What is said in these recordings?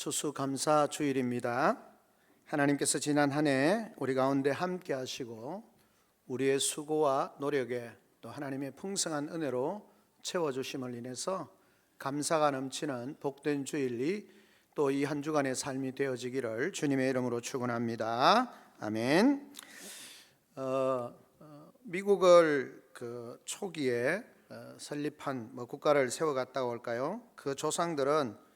추수감사 주일입니다. 하나님께서 지난 한 해 우리 가운데 함께 하시고 우리의 수고와 노력에 또 하나님의 풍성한 은혜로 채워주심을 인해서 감사가 넘치는 복된 주일이 또 이 한 주간의 삶이 되어지기를 주님의 이름으로 축원합니다. 아멘. 미국을 초기에 설립한 국가를 세워갔다고 할까요? 그 조상들은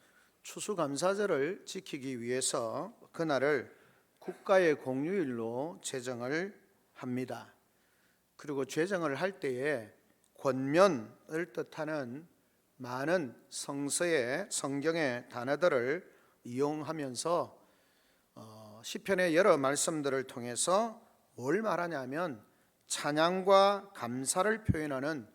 추수감사절을 지키기 위해서 그날을 국가의 공휴일로 제정을 합니다. 그리고 제정을 할 때에 권면을 뜻하는 많은 성경의 단어들을 이용하면서 시편의 여러 말씀들을 통해서 뭘 말하냐면 찬양과 감사를 표현하는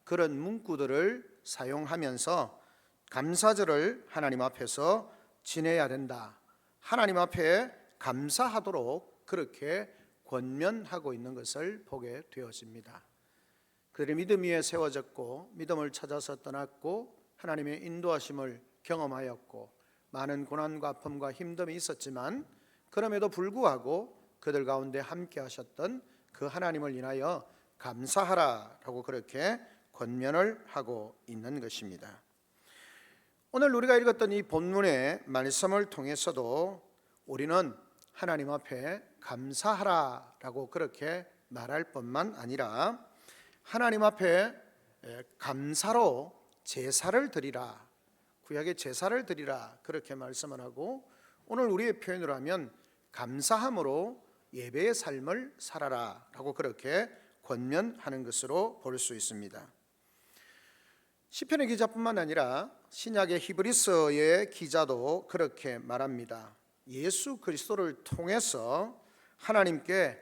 그런 문구들을 사용하면서 감사절을 하나님 앞에서 지내야 된다, 하나님 앞에 감사하도록 그렇게 권면하고 있는 것을 보게 되어집니다. 그들의 믿음 위에 세워졌고 믿음을 찾아서 떠났고 하나님의 인도하심을 경험하였고 많은 고난과 아픔과 힘듦이 있었지만 그럼에도 불구하고 그들 가운데 함께 하셨던 그 하나님을 인하여 감사하라라고 그렇게 권면을 하고 있는 것입니다. 오늘 우리가 읽었던 이 본문의 말씀을 통해서도 우리는 하나님 앞에 감사하라라고 그렇게 말할 뿐만 아니라 하나님 앞에 감사로 제사를 드리라, 구약의 제사를 드리라 그렇게 말씀을 하고, 오늘 우리의 표현으로 하면 감사함으로 예배의 삶을 살아라라고 그렇게 권면하는 것으로 볼 수 있습니다. 시편의 기자뿐만 아니라 신약의 히브리서의 기자도 그렇게 말합니다. 예수 그리스도를 통해서 하나님께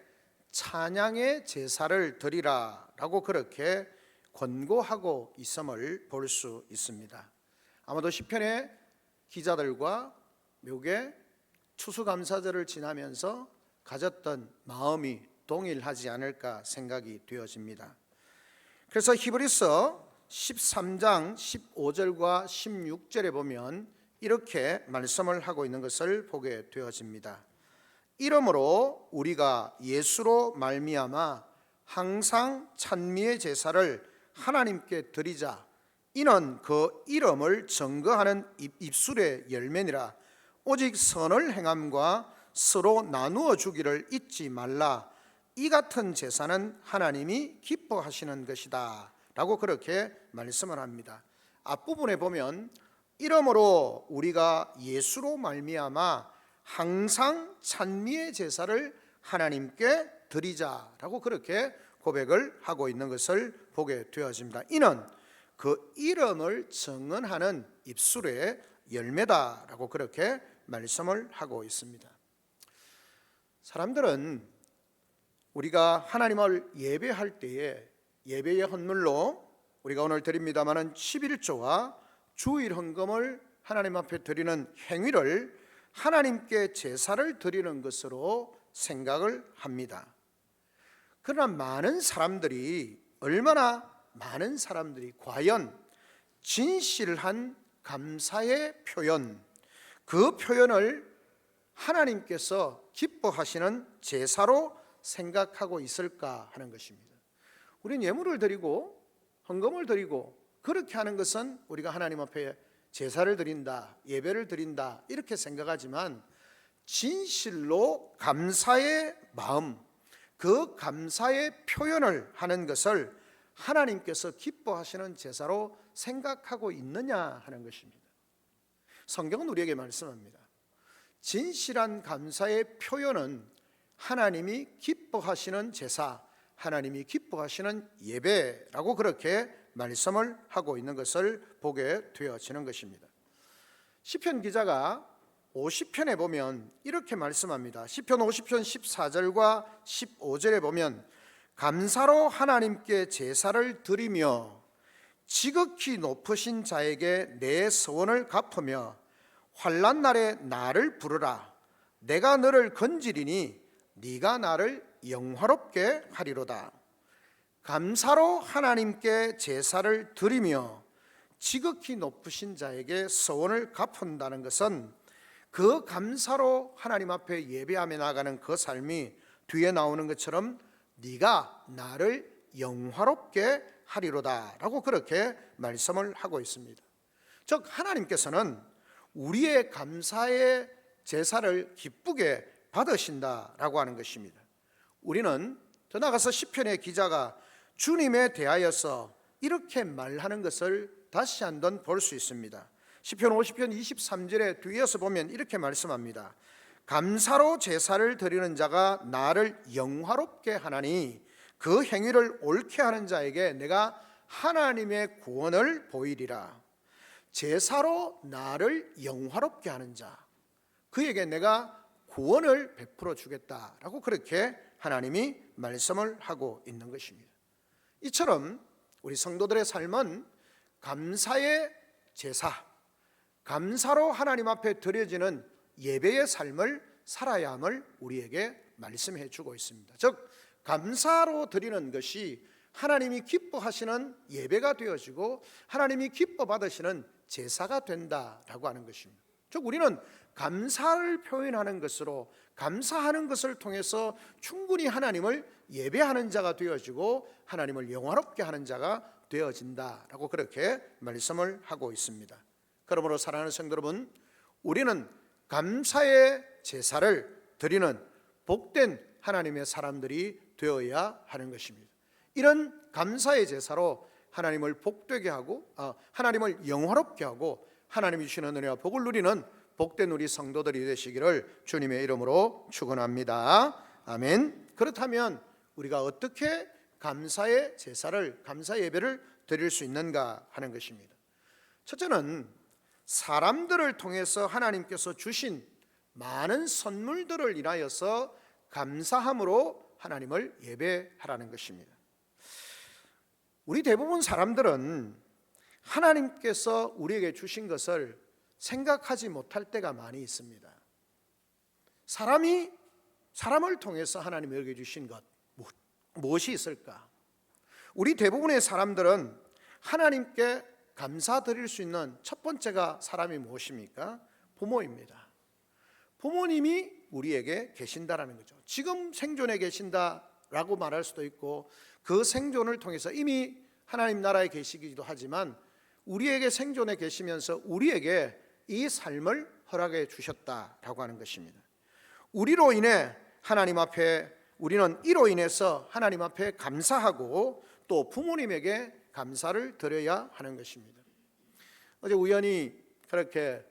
찬양의 제사를 드리라라고 그렇게 권고하고 있음을 볼 수 있습니다. 아마도 시편의 기자들과 미국의 추수감사절을 지나면서 가졌던 마음이 동일하지 않을까 생각이 되어집니다. 그래서 히브리서 13장 15절과 16절에 보면 이렇게 말씀을 하고 있는 것을 보게 되어집니다. 이러므로 우리가 예수로 말미암아 항상 찬미의 제사를 하나님께 드리자. 이는 그 이름을 증거하는 입술의 열매니라. 오직 선을 행함과 서로 나누어 주기를 잊지 말라. 이 같은 제사는 하나님이 기뻐하시는 것이다 라고 그렇게 말씀을 합니다. 앞부분에 보면 이러므로 우리가 예수로 말미암아 항상 찬미의 제사를 하나님께 드리자라고 그렇게 고백을 하고 있는 것을 보게 되어집니다. 이는 그 이름을 증언하는 입술의 열매다라고 그렇게 말씀을 하고 있습니다. 사람들은 우리가 하나님을 예배할 때에 예배의 헌물로 우리가 오늘 드립니다마는 11조와 주일 헌금을 하나님 앞에 드리는 행위를 하나님께 제사를 드리는 것으로 생각을 합니다. 그러나 얼마나 많은 사람들이 과연 진실한 감사의 표현, 그 표현을 하나님께서 기뻐하시는 제사로 생각하고 있을까 하는 것입니다. 우리는 예물을 드리고 헌금을 드리고 그렇게 하는 것은 우리가 하나님 앞에 제사를 드린다, 예배를 드린다 이렇게 생각하지만 진실로 감사의 마음, 그 감사의 표현을 하는 것을 하나님께서 기뻐하시는 제사로 생각하고 있느냐 하는 것입니다. 성경은 우리에게 말씀합니다. 진실한 감사의 표현은 하나님이 기뻐하시는 제사, 하나님이 기뻐하시는 예배라고 그렇게 말씀을 하고 있는 것을 보게 되어지는 것입니다. 시편 기자가 50편에 보면 이렇게 말씀합니다. 시편 50편 14절과 15절에 보면 감사로 하나님께 제사를 드리며 지극히 높으신 자에게 내 서원을 갚으며 환난 날에 나를 부르라. 내가 너를 건지리니 네가 나를 영화롭게 하리로다. 감사로 하나님께 제사를 드리며 지극히 높으신 자에게 서원을 갚는다는 것은 그 감사로 하나님 앞에 예배하며 나가는 그 삶이 뒤에 나오는 것처럼 네가 나를 영화롭게 하리로다 라고 그렇게 말씀을 하고 있습니다. 즉 하나님께서는 우리의 감사의 제사를 기쁘게 받으신다라고 하는 것입니다. 우리는 더 나아가서 시편의 기자가 주님에 대하여서 이렇게 말하는 것을 다시 한번 볼 수 있습니다. 시편 50편 23절에 뒤에서 보면 이렇게 말씀합니다. 감사로 제사를 드리는 자가 나를 영화롭게 하나니 그 행위를 옳게 하는 자에게 내가 하나님의 구원을 보이리라. 제사로 나를 영화롭게 하는 자, 그에게 내가 구원을 베풀어 주겠다라고 그렇게 하나님이 말씀을 하고 있는 것입니다. 이처럼 우리 성도들의 삶은 감사의 제사, 감사로 하나님 앞에 드려지는 예배의 삶을 살아야 함을 우리에게 말씀해 주고 있습니다. 즉 감사로 드리는 것이 하나님이 기뻐하시는 예배가 되어지고 하나님이 기뻐 받으시는 제사가 된다라고 하는 것입니다. 즉 우리는 감사를 표현하는 것으로, 감사하는 것을 통해서 충분히 하나님을 예배하는 자가 되어지고 하나님을 영화롭게 하는 자가 되어진다라고 그렇게 말씀을 하고 있습니다. 그러므로 사랑하는 성도 여러분, 우리는 감사의 제사를 드리는 복된 하나님의 사람들이 되어야 하는 것입니다. 이런 감사의 제사로 하나님을 복되게 하고 하나님을 영화롭게 하고 하나님이 주시는 은혜와 복을 누리는 복된 우리 성도들이 되시기를 주님의 이름으로 축원합니다. 아멘. 그렇다면 우리가 어떻게 감사의 제사를, 감사 예배를 드릴 수 있는가 하는 것입니다. 첫째는 사람들을 통해서 하나님께서 주신 많은 선물들을 인하여서 감사함으로 하나님을 예배하라는 것입니다. 우리 대부분 사람들은 하나님께서 우리에게 주신 것을 생각하지 못할 때가 많이 있습니다. 사람을 통해서 하나님에게 주신 것 무엇이 있을까? 우리 대부분의 사람들은 하나님께 감사드릴 수 있는 첫 번째가 사람이 무엇입니까? 부모입니다. 부모님이 우리에게 계신다라는 거죠. 지금 생존에 계신다라고 말할 수도 있고 그 생존을 통해서 이미 하나님 나라에 계시기도 하지만 우리에게 생존에 계시면서 우리에게 이 삶을 허락해 주셨다라고 하는 것입니다. 우리로 인해 하나님 앞에, 우리는 이로 인해서 하나님 앞에 감사하고 또 부모님에게 감사를 드려야 하는 것입니다. 어제 우연히 그렇게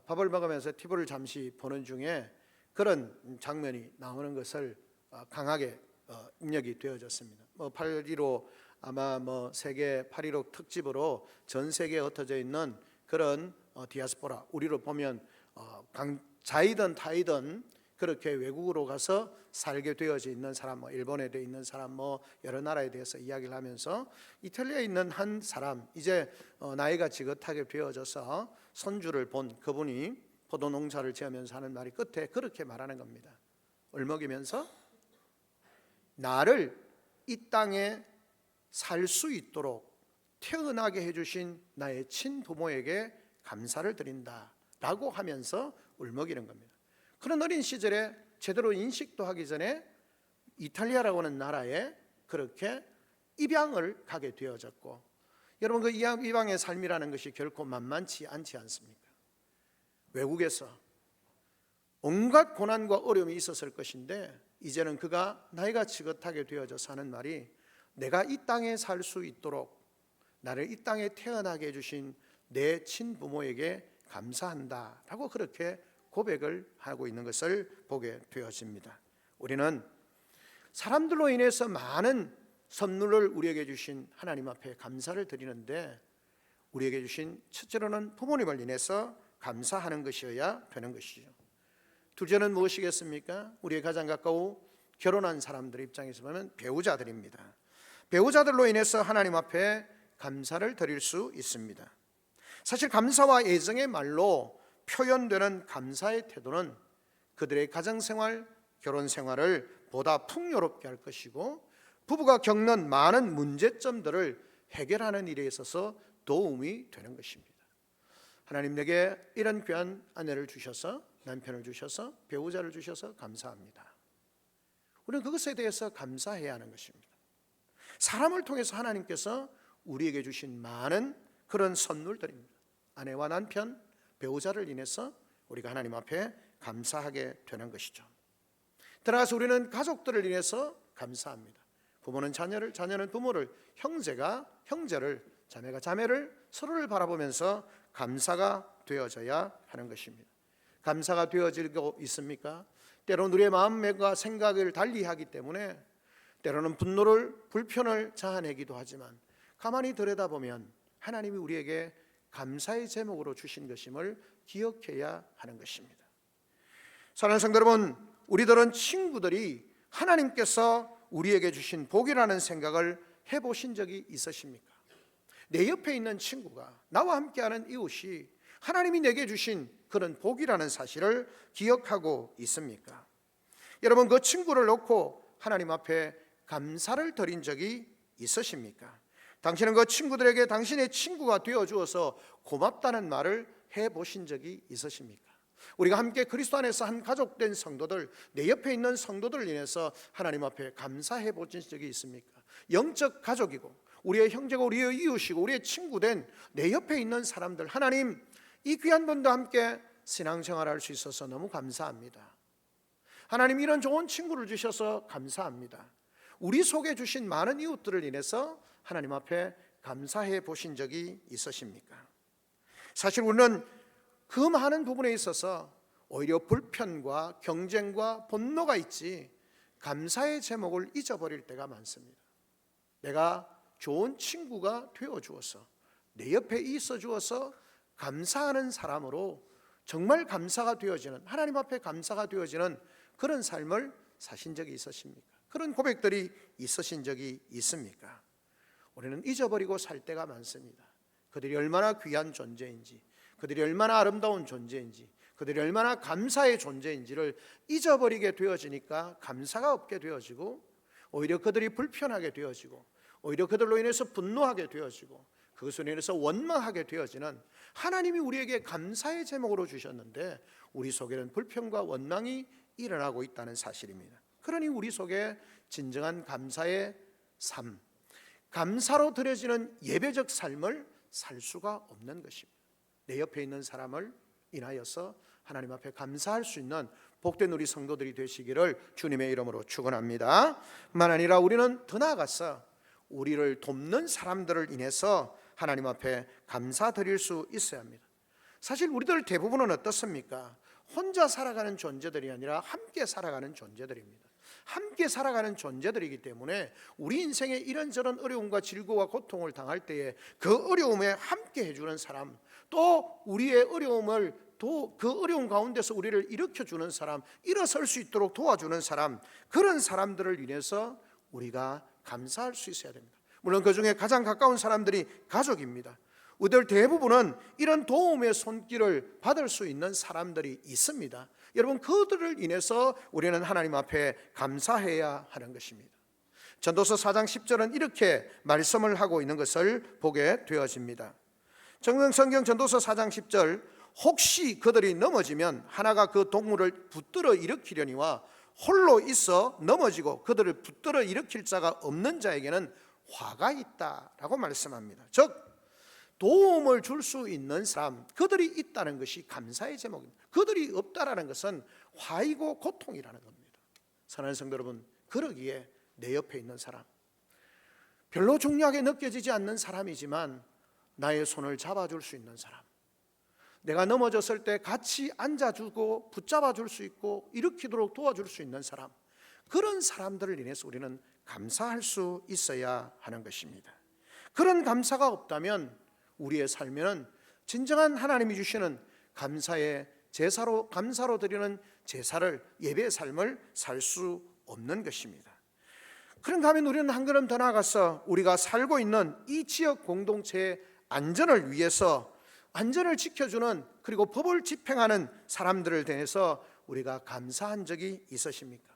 밥을 먹으면서 TV를 잠시 보는 중에 그런 장면이 나오는 것을 강하게 입력이 되어졌습니다. 8.15 아마 세계 8.15 특집으로 전 세계에 흩어져 있는 그런 디아스포라, 우리로 보면 자이든 타이든 그렇게 외국으로 가서 살게 되어져 있는 사람, 일본에 되어 있는 사람, 여러 나라에 대해서 이야기를 하면서 이탈리아에 있는 한 사람, 이제 나이가 지긋하게 되어져서 손주를 본 그분이 포도 농사를 지으면서 하는 말이 끝에 그렇게 말하는 겁니다. 얼먹이면서 나를 이 땅에 살 수 있도록 태어나게 해주신 나의 친부모에게 감사를 드린다라고 하면서 울먹이는 겁니다. 그런 어린 시절에 제대로 인식도 하기 전에 이탈리아라고 하는 나라에 그렇게 입양을 가게 되어졌고, 여러분 그 입양의 삶이라는 것이 결코 만만치 않지 않습니까? 외국에서 온갖 고난과 어려움이 있었을 것인데 이제는 그가 나이가 지긋하게 되어져서 하는 말이 내가 이 땅에 살 수 있도록 나를 이 땅에 태어나게 해주신 내 친부모에게 감사한다라고 그렇게 고백을 하고 있는 것을 보게 되어집니다. 우리는 사람들로 인해서 많은 선물을 우리에게 주신 하나님 앞에 감사를 드리는데 우리에게 주신 첫째로는 부모님을 인해서 감사하는 것이어야 되는 것이죠. 둘째는 무엇이겠습니까? 우리의 가장 가까운 결혼한 사람들 입장에서 보면 배우자들입니다. 배우자들로 인해서 하나님 앞에 감사를 드릴 수 있습니다. 사실 감사와 애정의 말로 표현되는 감사의 태도는 그들의 가정생활, 결혼생활을 보다 풍요롭게 할 것이고 부부가 겪는 많은 문제점들을 해결하는 일에 있어서 도움이 되는 것입니다. 하나님 내게 이런 귀한 아내를 주셔서 남편을 주셔서 배우자를 주셔서 감사합니다. 우리는 그것에 대해서 감사해야 하는 것입니다. 사람을 통해서 하나님께서 우리에게 주신 많은 그런 선물들입니다. 아내와 남편, 배우자를 인해서 우리가 하나님 앞에 감사하게 되는 것이죠. 따라서 우리는 가족들을 인해서 감사합니다. 부모는 자녀를, 자녀는 부모를, 형제가 형제를, 자매가 자매를 서로를 바라보면서 감사가 되어져야 하는 것입니다. 감사가 되어지고 있습니까? 때로는 우리의 마음과 생각을 달리하기 때문에 때로는 분노를, 불편을 자아내기도 하지만 가만히 들여다보면 하나님이 우리에게 감사의 제목으로 주신 것임을 기억해야 하는 것입니다. 사랑하는 성도 여러분, 우리들은 친구들이 하나님께서 우리에게 주신 복이라는 생각을 해보신 적이 있으십니까? 내 옆에 있는 친구가, 나와 함께하는 이웃이 하나님이 내게 주신 그런 복이라는 사실을 기억하고 있습니까? 여러분, 그 친구를 놓고 하나님 앞에 감사를 드린 적이 있으십니까? 당신은 그 친구들에게 당신의 친구가 되어주어서 고맙다는 말을 해보신 적이 있으십니까? 우리가 함께 그리스도 안에서 한 가족된 성도들, 내 옆에 있는 성도들을 인해서 하나님 앞에 감사해 보신 적이 있습니까? 영적 가족이고 우리의 형제고 우리의 이웃이고 우리의 친구된 내 옆에 있는 사람들, 하나님 이 귀한 분과 함께 신앙생활할 수 있어서 너무 감사합니다. 하나님 이런 좋은 친구를 주셔서 감사합니다. 우리 속에 주신 많은 이웃들을 인해서 하나님 앞에 감사해 보신 적이 있으십니까? 사실 우리는 그 많은 부분에 있어서 오히려 불편과 경쟁과 분노가 있지 감사의 제목을 잊어버릴 때가 많습니다. 내가 좋은 친구가 되어주어서 내 옆에 있어 주어서 감사하는 사람으로 정말 감사가 되어지는, 하나님 앞에 감사가 되어지는 그런 삶을 사신 적이 있으십니까? 그런 고백들이 있으신 적이 있습니까? 우리는 잊어버리고 살 때가 많습니다. 그들이 얼마나 귀한 존재인지, 그들이 얼마나 아름다운 존재인지, 그들이 얼마나 감사의 존재인지를 잊어버리게 되어지니까 감사가 없게 되어지고 오히려 그들이 불편하게 되어지고 오히려 그들로 인해서 분노하게 되어지고 그것으로 인해서 원망하게 되어지는, 하나님이 우리에게 감사의 제목으로 주셨는데 우리 속에는 불평과 원망이 일어나고 있다는 사실입니다. 그러니 우리 속에 진정한 감사의 삶, 감사로 드려지는 예배적 삶을 살 수가 없는 것입니다. 내 옆에 있는 사람을 인하여서 하나님 앞에 감사할 수 있는 복된 우리 성도들이 되시기를 주님의 이름으로 축원합니다. 뿐만 아니라 우리는 더 나아가서 우리를 돕는 사람들을 인해서 하나님 앞에 감사드릴 수 있어야 합니다. 사실 우리들 대부분은 어떻습니까? 혼자 살아가는 존재들이 아니라 함께 살아가는 존재들입니다. 함께 살아가는 존재들이기 때문에 우리 인생에 이런저런 어려움과 질고와 고통을 당할 때에 그 어려움에 함께 해주는 사람, 또 우리의 어려움을 그 어려움 가운데서 우리를 일으켜주는 사람, 일어설 수 있도록 도와주는 사람, 그런 사람들을 인해서 우리가 감사할 수 있어야 됩니다. 물론 그 중에 가장 가까운 사람들이 가족입니다. 우리들 대부분은 이런 도움의 손길을 받을 수 있는 사람들이 있습니다. 여러분, 그들을 인해서 우리는 하나님 앞에 감사해야 하는 것입니다. 전도서 4장 10절은 이렇게 말씀을 하고 있는 것을 보게 되어집니다. 성경 전도서 4장 10절, 혹시 그들이 넘어지면 하나가 그 동물을 붙들어 일으키려니와 홀로 있어 넘어지고 그들을 붙들어 일으킬 자가 없는 자에게는 화가 있다라고 말씀합니다. 즉 도움을 줄 수 있는 사람, 그들이 있다는 것이 감사의 제목입니다. 그들이 없다라는 것은 화이고 고통이라는 겁니다. 사랑하는 성도 여러분, 그러기에 내 옆에 있는 사람, 별로 중요하게 느껴지지 않는 사람이지만 나의 손을 잡아줄 수 있는 사람, 내가 넘어졌을 때 같이 앉아주고 붙잡아줄 수 있고 일으키도록 도와줄 수 있는 사람, 그런 사람들을 인해서 우리는 감사할 수 있어야 하는 것입니다. 그런 감사가 없다면 우리의 삶에는 진정한 하나님이 주시는 감사의 제사로, 감사로 드리는 제사를, 예배의 삶을 살 수 없는 것입니다. 그런가 하면 우리는 한 걸음 더 나아가서 우리가 살고 있는 이 지역 공동체의 안전을 위해서, 안전을 지켜주는, 그리고 법을 집행하는 사람들을 대해서 우리가 감사한 적이 있으십니까?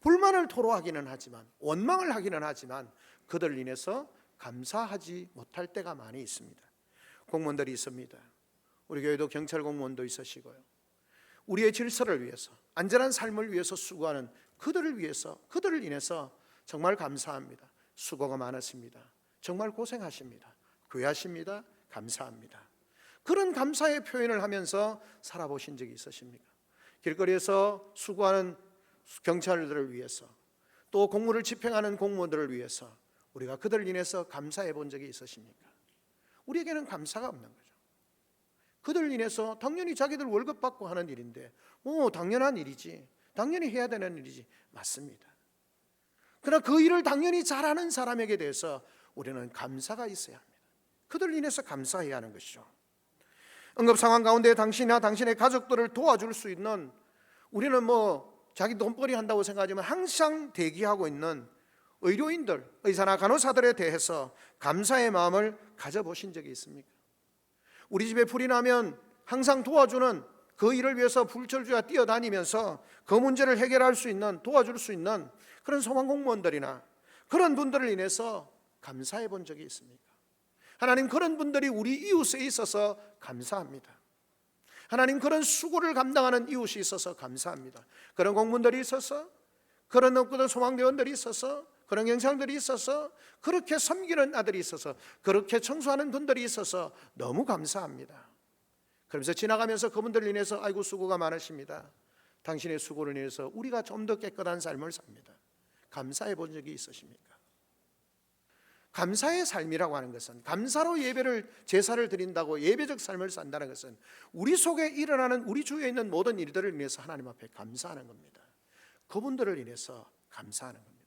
불만을 토로하기는 하지만, 원망을 하기는 하지만 그들을 인해서 감사하지 못할 때가 많이 있습니다. 공무원들이 있습니다. 우리 교회도 경찰 공무원도 있으시고요, 우리의 질서를 위해서, 안전한 삶을 위해서 수고하는 그들을 위해서, 그들을 인해서 정말 감사합니다. 수고가 많으십니다. 정말 고생하십니다. 귀하십니다. 감사합니다. 그런 감사의 표현을 하면서 살아보신 적이 있으십니까? 길거리에서 수고하는 경찰들을 위해서, 또 공무를 집행하는 공무원들을 위해서 우리가 그들을 인해서 감사해 본 적이 있으십니까? 우리에게는 감사가 없는 거죠. 그들을 인해서 당연히 자기들 월급 받고 하는 일인데 당연한 일이지, 당연히 해야 되는 일이지. 맞습니다. 그러나 그 일을 당연히 잘하는 사람에게 대해서 우리는 감사가 있어야 합니다. 그들을 인해서 감사해야 하는 것이죠. 응급 상황 가운데 당신이나 당신의 가족들을 도와줄 수 있는, 우리는 자기 돈벌이 한다고 생각하지만 항상 대기하고 있는 의료인들, 의사나 간호사들에 대해서 감사의 마음을 가져보신 적이 있습니까? 우리 집에 불이 나면 항상 도와주는, 그 일을 위해서 불철주야 뛰어다니면서 그 문제를 해결할 수 있는, 도와줄 수 있는 그런 소방공무원들이나 그런 분들을 인해서 감사해 본 적이 있습니까? 하나님, 그런 분들이 우리 이웃에 있어서 감사합니다. 하나님, 그런 수고를 감당하는 이웃이 있어서 감사합니다. 그런 공무원들이 있어서, 그런 소방대원들이 있어서, 그런 경찰들이 있어서, 그렇게 섬기는 아들이 있어서, 그렇게 청소하는 분들이 있어서 너무 감사합니다. 그러면서 지나가면서 그분들을 인해서 아이고 수고가 많으십니다. 당신의 수고를 인해서 우리가 좀 더 깨끗한 삶을 삽니다. 감사해 본 적이 있으십니까? 감사의 삶이라고 하는 것은, 감사로 예배를, 제사를 드린다고 예배적 삶을 산다는 것은 우리 속에 일어나는, 우리 주위에 있는 모든 일들을 인해서 하나님 앞에 감사하는 겁니다. 그분들을 인해서 감사하는 겁니다.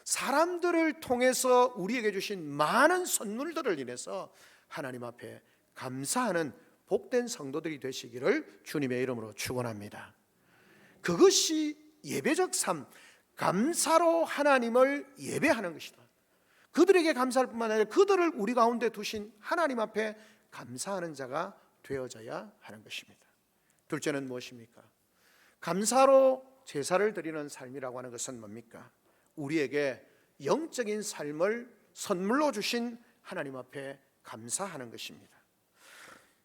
사람들을 통해서 우리에게 주신 많은 선물들을 인해서 하나님 앞에 감사하는 복된 성도들이 되시기를 주님의 이름으로 축원합니다. 그것이 예배적 삶, 감사로 하나님을 예배하는 것이다. 그들에게 감사할 뿐만 아니라 그들을 우리 가운데 두신 하나님 앞에 감사하는 자가 되어져야 하는 것입니다. 둘째는 무엇입니까? 감사로 제사를 드리는 삶이라고 하는 것은 뭡니까? 우리에게 영적인 삶을 선물로 주신 하나님 앞에 감사하는 것입니다.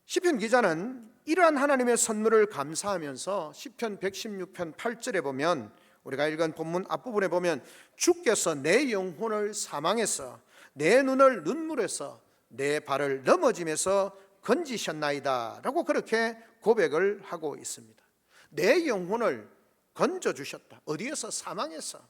시편 기자는 이러한 하나님의 선물을 감사하면서 시편 116편 8절에 보면, 우리가 읽은 본문 앞부분에 보면, 주께서 내 영혼을 사망에서, 내 눈을 눈물에서, 내 발을 넘어짐에서 건지셨나이다 라고 그렇게 고백을 하고 있습니다. 내 영혼을 건져주셨다. 어디에서? 사망에서.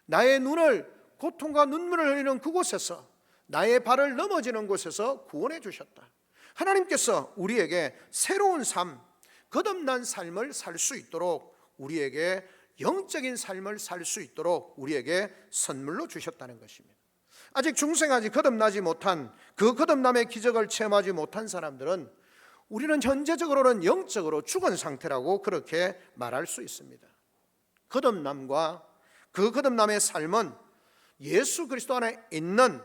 나의 눈을, 고통과 눈물을 흘리는 그곳에서, 나의 발을 넘어지는 곳에서 구원해 주셨다. 하나님께서 우리에게 새로운 삶, 거듭난 삶을 살 수 있도록, 우리에게 영적인 삶을 살 수 있도록 우리에게 선물로 주셨다는 것입니다. 아직 중생하지 거듭나지 못한, 그 거듭남의 기적을 체험하지 못한 사람들은 우리는 현재적으로는 영적으로 죽은 상태라고 그렇게 말할 수 있습니다. 거듭남과 그 거듭남의 삶은 예수 그리스도 안에 있는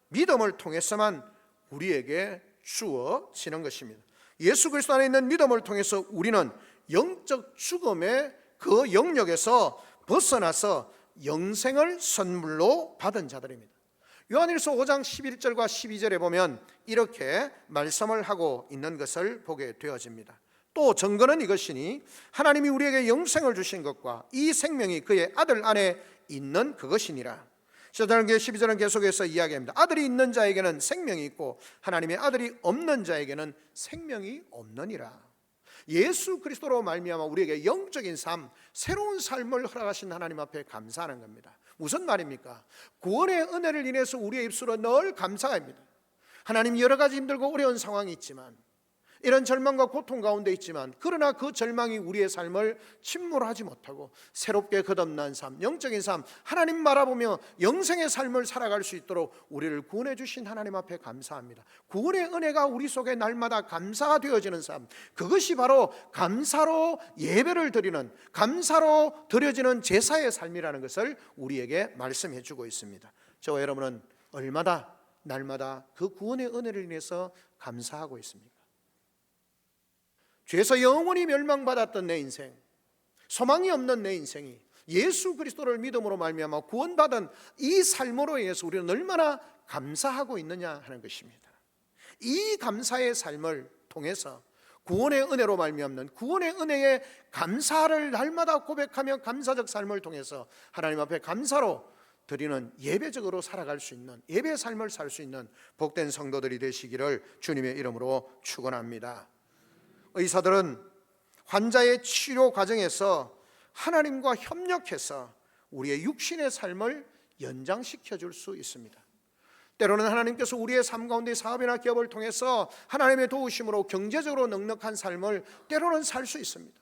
믿음을 통해서만 우리에게 주어지는 것입니다. 예수 그리스도 안에 있는 믿음을 통해서 우리는 영적 죽음의 그 영역에서 벗어나서 영생을 선물로 받은 자들입니다. 요한일서 5장 11절과 12절에 보면 이렇게 말씀을 하고 있는 것을 보게 되어집니다. 또 증거는 이것이니 하나님이 우리에게 영생을 주신 것과 이 생명이 그의 아들 안에 있는 그것이니라. 12절은 계속해서 이야기합니다. 아들이 있는 자에게는 생명이 있고 하나님의 아들이 없는 자에게는 생명이 없느니라. 예수 그리스도로 말미암아 우리에게 영적인 삶, 새로운 삶을 허락하신 하나님 앞에 감사하는 겁니다. 무슨 말입니까? 구원의 은혜를 인해서 우리의 입술은 늘 감사합니다. 하나님, 여러 가지 힘들고 어려운 상황이 있지만, 이런 절망과 고통 가운데 있지만, 그러나 그 절망이 우리의 삶을 침몰하지 못하고 새롭게 거듭난 삶, 영적인 삶, 하나님 바라보며 영생의 삶을 살아갈 수 있도록 우리를 구원해 주신 하나님 앞에 감사합니다. 구원의 은혜가 우리 속에 날마다 감사가 되어지는 삶, 그것이 바로 감사로 예배를 드리는, 감사로 드려지는 제사의 삶이라는 것을 우리에게 말씀해 주고 있습니다. 저와 여러분은 얼마나 날마다 그 구원의 은혜를 인해서 감사하고 있습니까? 죄에서 영원히 멸망받았던 내 인생, 소망이 없는 내 인생이 예수 그리스도를 믿음으로 말미암아 구원받은 이 삶으로 인해서 우리는 얼마나 감사하고 있느냐 하는 것입니다. 이 감사의 삶을 통해서 구원의 은혜로 말미암는 구원의 은혜에 감사를 날마다 고백하며 감사적 삶을 통해서 하나님 앞에 감사로 드리는 예배적으로 살아갈 수 있는 예배의 삶을 살 수 있는 복된 성도들이 되시기를 주님의 이름으로 축원합니다. 의사들은 환자의 치료 과정에서 하나님과 협력해서 우리의 육신의 삶을 연장시켜 줄 수 있습니다. 때로는 하나님께서 우리의 삶 가운데 사업이나 기업을 통해서 하나님의 도우심으로 경제적으로 넉넉한 삶을 때로는 살 수 있습니다.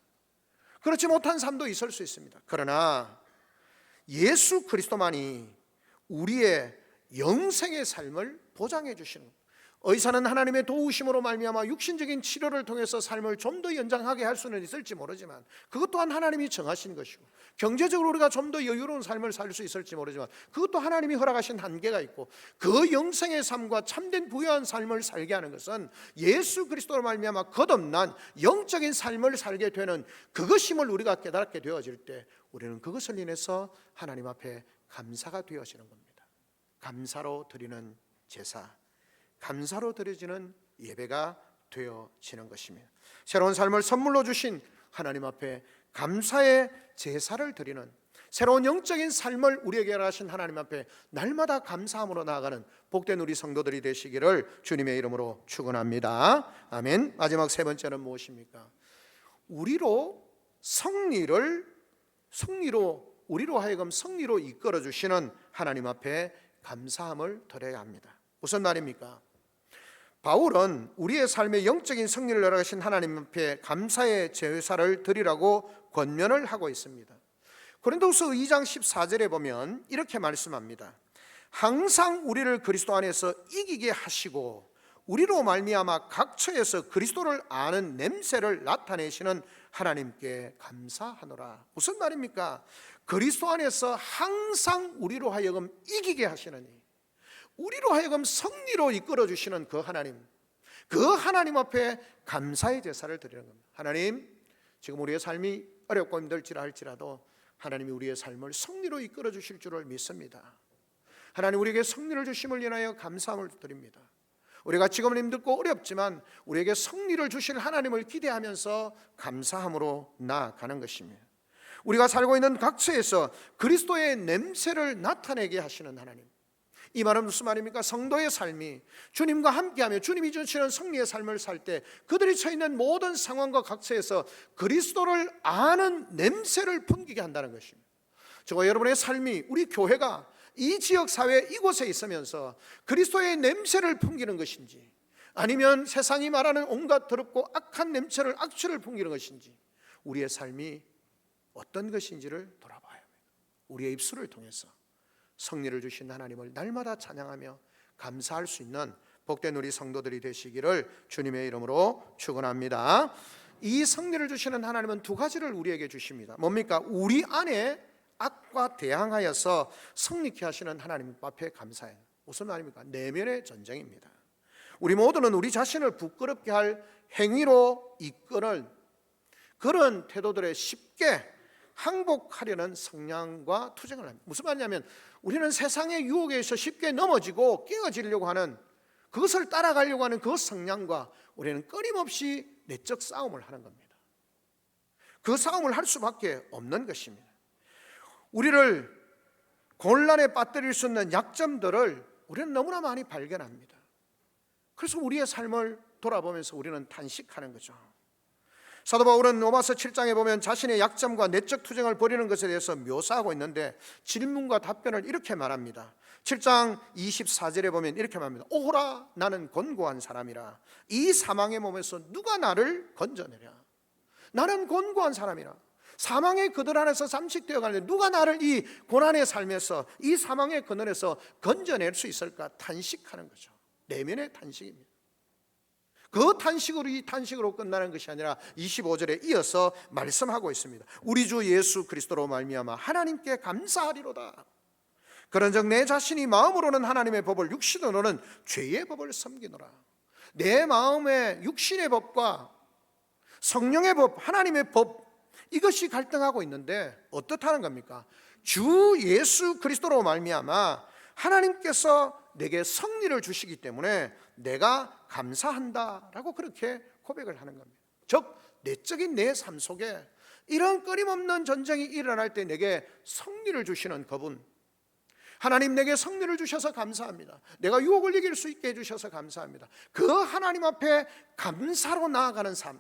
그렇지 못한 삶도 있을 수 있습니다. 그러나 예수 그리스도만이 우리의 영생의 삶을 보장해 주시는 겁니다. 의사는 하나님의 도우심으로 말미암아 육신적인 치료를 통해서 삶을 좀 더 연장하게 할 수는 있을지 모르지만 그것 또한 하나님이 정하신 것이고, 경제적으로 우리가 좀 더 여유로운 삶을 살 수 있을지 모르지만 그것도 하나님이 허락하신 한계가 있고, 그 영생의 삶과 참된 부유한 삶을 살게 하는 것은 예수 그리스도로 말미암아 거듭난 영적인 삶을 살게 되는 그것임을 우리가 깨닫게 되어질 때 우리는 그것을 인해서 하나님 앞에 감사가 되어지는 겁니다. 감사로 드리는 제사, 감사로 드려지는 예배가 되어지는 것입니다. 새로운 삶을 선물로 주신 하나님 앞에 감사의 제사를 드리는, 새로운 영적인 삶을 우리에게 하신 하나님 앞에 날마다 감사함으로 나아가는 복된 우리 성도들이 되시기를 주님의 이름으로 축원합니다. 아멘. 마지막 세 번째는 무엇입니까? 우리로 하여금 승리로 이끌어 주시는 하나님 앞에 감사함을 드려야 합니다. 무슨 말입니까? 바울은 우리의 삶의 영적인 승리를 열어가신 하나님 앞에 감사의 제사를 드리라고 권면을 하고 있습니다. 고린도후서 2장 14절에 보면 이렇게 말씀합니다. 항상 우리를 그리스도 안에서 이기게 하시고 우리로 말미암아 각 처에서 그리스도를 아는 냄새를 나타내시는 하나님께 감사하노라. 무슨 말입니까? 그리스도 안에서 항상 우리로 하여금 이기게 하시느니, 우리로 하여금 승리로 이끌어 주시는 그 하나님 앞에 감사의 제사를 드리는 겁니다. 하나님, 지금 우리의 삶이 어렵고 힘들지라 할지라도 하나님이 우리의 삶을 승리로 이끌어 주실 줄을 믿습니다. 하나님, 우리에게 승리를 주심을 인하여 감사함을 드립니다. 우리가 지금은 힘들고 어렵지만 우리에게 승리를 주실 하나님을 기대하면서 감사함으로 나아가는 것입니다. 우리가 살고 있는 각처에서 그리스도의 냄새를 나타내게 하시는 하나님, 이 말은 무슨 말입니까? 성도의 삶이 주님과 함께하며 주님이 주시는 승리의 삶을 살 때 그들이 처해 있는 모든 상황과 각처에서 그리스도를 아는 냄새를 풍기게 한다는 것입니다. 저와 여러분의 삶이, 우리 교회가 이 지역 사회 이곳에 있으면서 그리스도의 냄새를 풍기는 것인지, 아니면 세상이 말하는 온갖 더럽고 악한 냄새를, 악취를 풍기는 것인지, 우리의 삶이 어떤 것인지를 돌아봐야 합니다. 우리의 입술을 통해서 승리를 주신 하나님을 날마다 찬양하며 감사할 수 있는 복된 우리 성도들이 되시기를 주님의 이름으로 축원합니다. 이 승리를 주시는 하나님은 두 가지를 우리에게 주십니다. 뭡니까? 우리 안에 악과 대항하여서 승리케 하시는 하나님 앞에 감사해요. 무슨 말입니까? 내면의 전쟁입니다. 우리 모두는 우리 자신을 부끄럽게 할 행위로 이끄는 그런 태도들에 쉽게 항복하려는 성향과 투쟁을 합니다. 무슨 말이냐면 우리는 세상의 유혹에 의해서 쉽게 넘어지고 깨어지려고 하는, 그것을 따라가려고 하는 그 성향과 우리는 끊임없이 내적 싸움을 하는 겁니다. 그 싸움을 할 수밖에 없는 것입니다. 우리를 곤란에 빠뜨릴 수 있는 약점들을 우리는 너무나 많이 발견합니다. 그래서 우리의 삶을 돌아보면서 우리는 탄식하는 거죠. 사도 바울은 로마서 7장에 보면 자신의 약점과 내적 투쟁을 벌이는 것에 대해서 묘사하고 있는데 질문과 답변을 이렇게 말합니다. 7장 24절에 보면 이렇게 말합니다. 오호라, 나는 곤고한 사람이라. 이 사망의 몸에서 누가 나를 건져내랴. 나는 곤고한 사람이라. 사망의 그늘 안에서 잠식되어 가는데 누가 나를 이 고난의 삶에서, 이 사망의 그늘에서 건져낼 수 있을까? 탄식하는 거죠. 내면의 탄식입니다. 그 탄식으로, 이 탄식으로 끝나는 것이 아니라 25절에 이어서 말씀하고 있습니다. 우리 주 예수 그리스도로 말미암아 하나님께 감사하리로다. 그런즉 내 자신이 마음으로는 하나님의 법을, 육신으로는 죄의 법을 섬기노라. 내 마음의 육신의 법과 성령의 법, 하나님의 법, 이것이 갈등하고 있는데 어떻다는 겁니까? 주 예수 그리스도로 말미암아 하나님께서 내게 승리를 주시기 때문에 내가 감사한다라고 그렇게 고백을 하는 겁니다. 즉 내적인 내 삶 속에 이런 끊임없는 전쟁이 일어날 때 내게 승리를 주시는 그분, 하나님 내게 승리를 주셔서 감사합니다. 내가 유혹을 이길 수 있게 해주셔서 감사합니다. 그 하나님 앞에 감사로 나아가는 삶,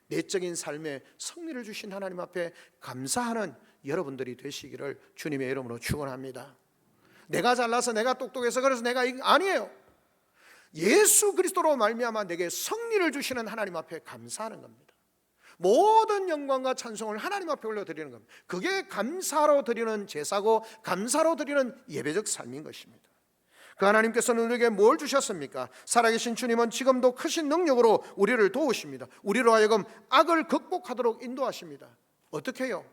내적인 삶에 승리를 주신 하나님 앞에 감사하는 여러분들이 되시기를 주님의 이름으로 축원합니다. 내가 잘나서 내가 똑똑해서 그래서 내가 아니에요. 예수 그리스도로 말미암아 내게 승리를 주시는 하나님 앞에 감사하는 겁니다. 모든 영광과 찬송을 하나님 앞에 올려드리는 겁니다. 그게 감사로 드리는 제사고 감사로 드리는 예배적 삶인 것입니다. 그 하나님께서는 우리에게 뭘 주셨습니까? 살아계신 주님은 지금도 크신 능력으로 우리를 도우십니다. 우리로 하여금 악을 극복하도록 인도하십니다. 어떻게 해요?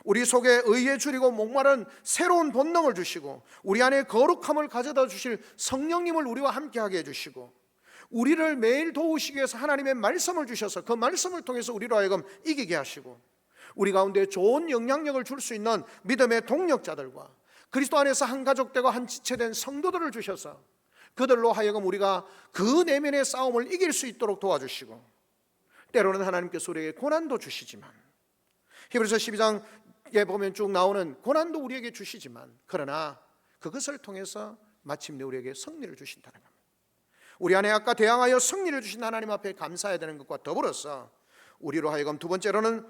우리 속에 의에 줄이고 목마른 새로운 본능을 주시고 우리 안에 거룩함을 가져다 주실 성령님을 우리와 함께하게 해주시고 우리를 매일 도우시기 위해서 하나님의 말씀을 주셔서 그 말씀을 통해서 우리로 하여금 이기게 하시고 우리 가운데 좋은 영향력을 줄 수 있는 믿음의 동력자들과 그리스도 안에서 한 가족되고 한 지체된 성도들을 주셔서 그들로 하여금 우리가 그 내면의 싸움을 이길 수 있도록 도와주시고 때로는 하나님께서 우리에게 고난도 주시지만 히브리서 12장에 보면 쭉 나오는 고난도 우리에게 주시지만 그러나 그것을 통해서 마침내 우리에게 승리를 주신다는 겁니다. 우리 안에 아까 대항하여 승리를 주신 하나님 앞에 감사해야 되는 것과 더불어서 우리로 하여금 두 번째로는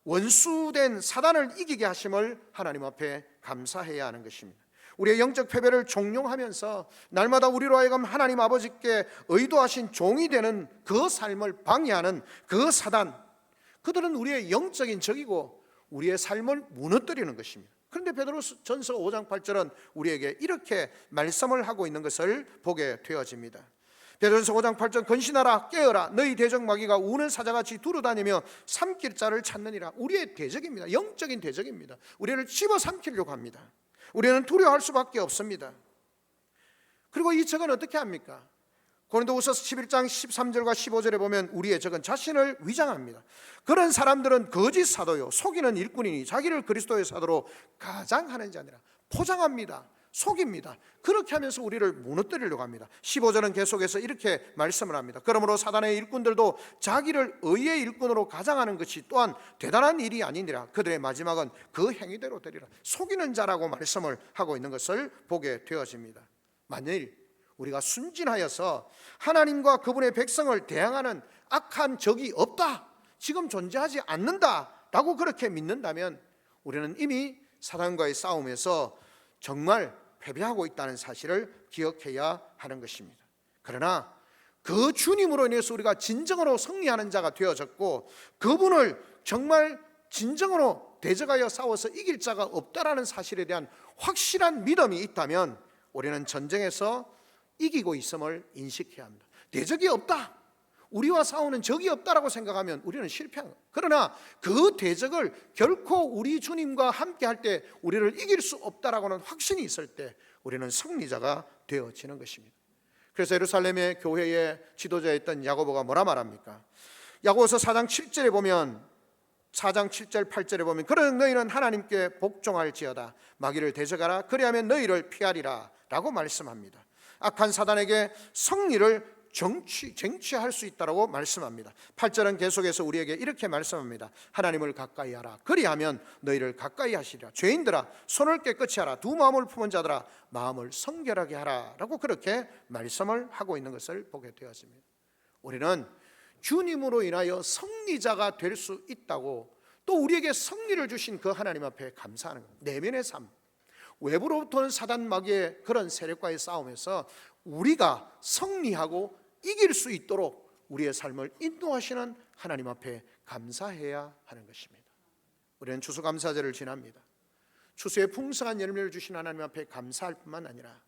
원수된 사단을 이기게 하심을 하나님 앞에 감사해야 하는 것입니다. 우리의 영적 패배를 종용하면서 날마다 우리로 하여금 하나님 아버지께 의도하신 종이 되는 그 삶을 방해하는 그 사단, 그들은 우리의 영적인 적이고 우리의 삶을 무너뜨리는 것입니다. 그런데 베드로전서 5장 8절은 우리에게 이렇게 말씀을 하고 있는 것을 보게 되어집니다. 베드로전서 5장 8절 근신하라 깨어라 너희 대적 마귀가 우는 사자같이 두루다니며 삼킬 자를 찾느니라. 우리의 대적입니다. 영적인 대적입니다. 우리를 집어삼키려고 합니다. 우리는 두려워할 수밖에 없습니다. 그리고 이 적은 어떻게 합니까? 고린도후서 11장 13절과 15절에 보면 우리의 적은 자신을 위장합니다. 그런 사람들은 거짓 사도요 속이는 일꾼이니 자기를 그리스도의 사도로 가장하는 자니라. 포장합니다. 속입니다. 그렇게 하면서 우리를 무너뜨리려고 합니다. 15절은 계속해서 이렇게 말씀을 합니다. 그러므로 사단의 일꾼들도 자기를 의의 일꾼으로 가장하는 것이 또한 대단한 일이 아니니라. 그들의 마지막은 그 행위대로 되리라. 속이는 자라고 말씀을 하고 있는 것을 보게 되어집니다. 만일 우리가 순진하여서 하나님과 그분의 백성을 대항하는 악한 적이 없다, 지금 존재하지 않는다 라고 그렇게 믿는다면 우리는 이미 사단과의 싸움에서 정말 패배하고 있다는 사실을 기억해야 하는 것입니다. 그러나 그 주님으로 인해서 우리가 진정으로 승리하는 자가 되어졌고 그분을 정말 진정으로 대적하여 싸워서 이길 자가 없다라는 사실에 대한 확실한 믿음이 있다면 우리는 전쟁에서 이기고 있음을 인식해야 합니다. 대적이 없다, 우리와 싸우는 적이 없다라고 생각하면 우리는 실패한 거예요. 그러나 그 대적을 결코 우리 주님과 함께 할 때 우리를 이길 수 없다라고는 확신이 있을 때 우리는 승리자가 되어지는 것입니다. 그래서 예루살렘의 교회의 지도자였던 야고보가 뭐라 말합니까? 야고보서 4장 7절에 보면 4장 7절 8절에 보면 그런 너희는 하나님께 복종할지어다 마귀를 대적하라 그리하면 너희를 피하리라 라고 말씀합니다. 악한 사단에게 승리를 쟁취할 수 있다고 말씀합니다. 8절은 계속해서 우리에게 이렇게 말씀합니다. 하나님을 가까이 하라 그리하면 너희를 가까이 하시리라. 죄인들아 손을 깨끗이 하라. 두 마음을 품은 자들아 마음을 성결하게 하라 라고 그렇게 말씀을 하고 있는 것을 보게 되었습니다. 우리는 주님으로 인하여 승리자가 될 수 있다고 또 우리에게 승리를 주신 그 하나님 앞에 감사하는 겁니다. 내면의 삶, 외부로부터는 사단 마귀의 그런 세력과의 싸움에서 우리가 승리하고 이길 수 있도록 우리의 삶을 인도하시는 하나님 앞에 감사해야 하는 것입니다. 우리는 추수감사절을 지납니다. 추수의 풍성한 열매를 주신 하나님 앞에 감사할 뿐만 아니라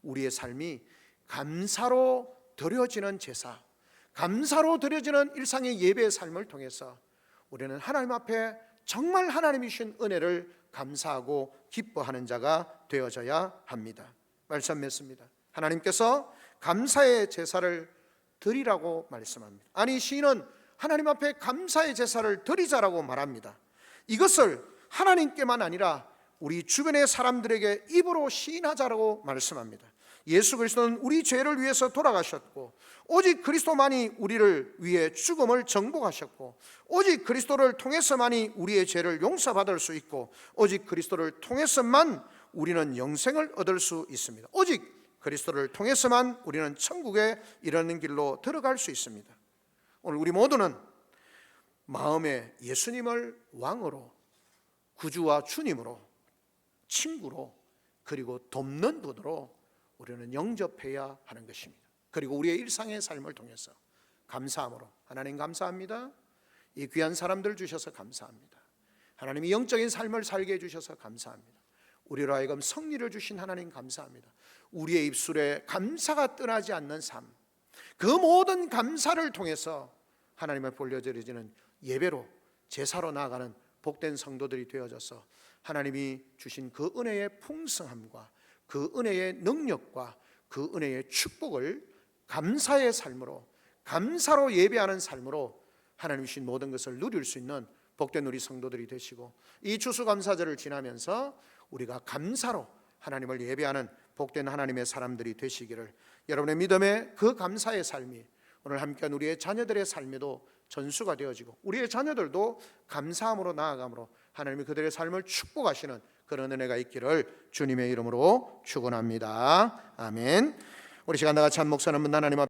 우리의 삶이 감사로 드려지는 제사, 감사로 드려지는 일상의 예배의 삶을 통해서 우리는 하나님 앞에 정말 하나님이 주신 은혜를 감사하고 기뻐하는 자가 되어져야 합니다. 말씀 맺습니다. 하나님께서 감사의 제사를 드리라고 말씀합니다. 아니 시인은 하나님 앞에 감사의 제사를 드리자라고 말합니다. 이것을 하나님께만 아니라 우리 주변의 사람들에게 입으로 시인하자라고 말씀합니다. 예수 그리스도는 우리 죄를 위해서 돌아가셨고, 오직 그리스도만이 우리를 위해 죽음을 정복하셨고, 오직 그리스도를 통해서만이 우리의 죄를 용서받을 수 있고, 오직 그리스도를 통해서만 우리는 영생을 얻을 수 있습니다. 오직 그리스도를 통해서만 우리는 천국에 이르는 길로 들어갈 수 있습니다. 오늘 우리 모두는 마음에 예수님을 왕으로, 구주와 주님으로, 친구로, 그리고 돕는 분으로 우리는 영접해야 하는 것입니다. 그리고 우리의 일상의 삶을 통해서 감사함으로, 하나님 감사합니다. 이 귀한 사람들 주셔서 감사합니다. 하나님이 영적인 삶을 살게 해주셔서 감사합니다. 우리로 하여금 승리를 주신 하나님 감사합니다. 우리의 입술에 감사가 떠나지 않는 삶, 그 모든 감사를 통해서 하나님의 올려드려지는 예배로, 제사로 나아가는 복된 성도들이 되어져서 하나님이 주신 그 은혜의 풍성함과 그 은혜의 능력과 그 은혜의 축복을 감사의 삶으로, 감사로 예배하는 삶으로 하나님 주신 모든 것을 누릴 수 있는 복된 우리 성도들이 되시고, 이 추수감사절을 지나면서 우리가 감사로 하나님을 예배하는 복된 하나님의 사람들이 되시기를, 여러분의 믿음의 그 감사의 삶이 오늘 함께한 우리의 자녀들의 삶에도 전수가 되어지고, 우리의 자녀들도 감사함으로 나아감으로 하나님이 그들의 삶을 축복하시는 그런 은혜가 있기를 주님의 이름으로 축원합니다. 아멘. 우리 시간 다 같이 한 목소리 한번 하나님 앞에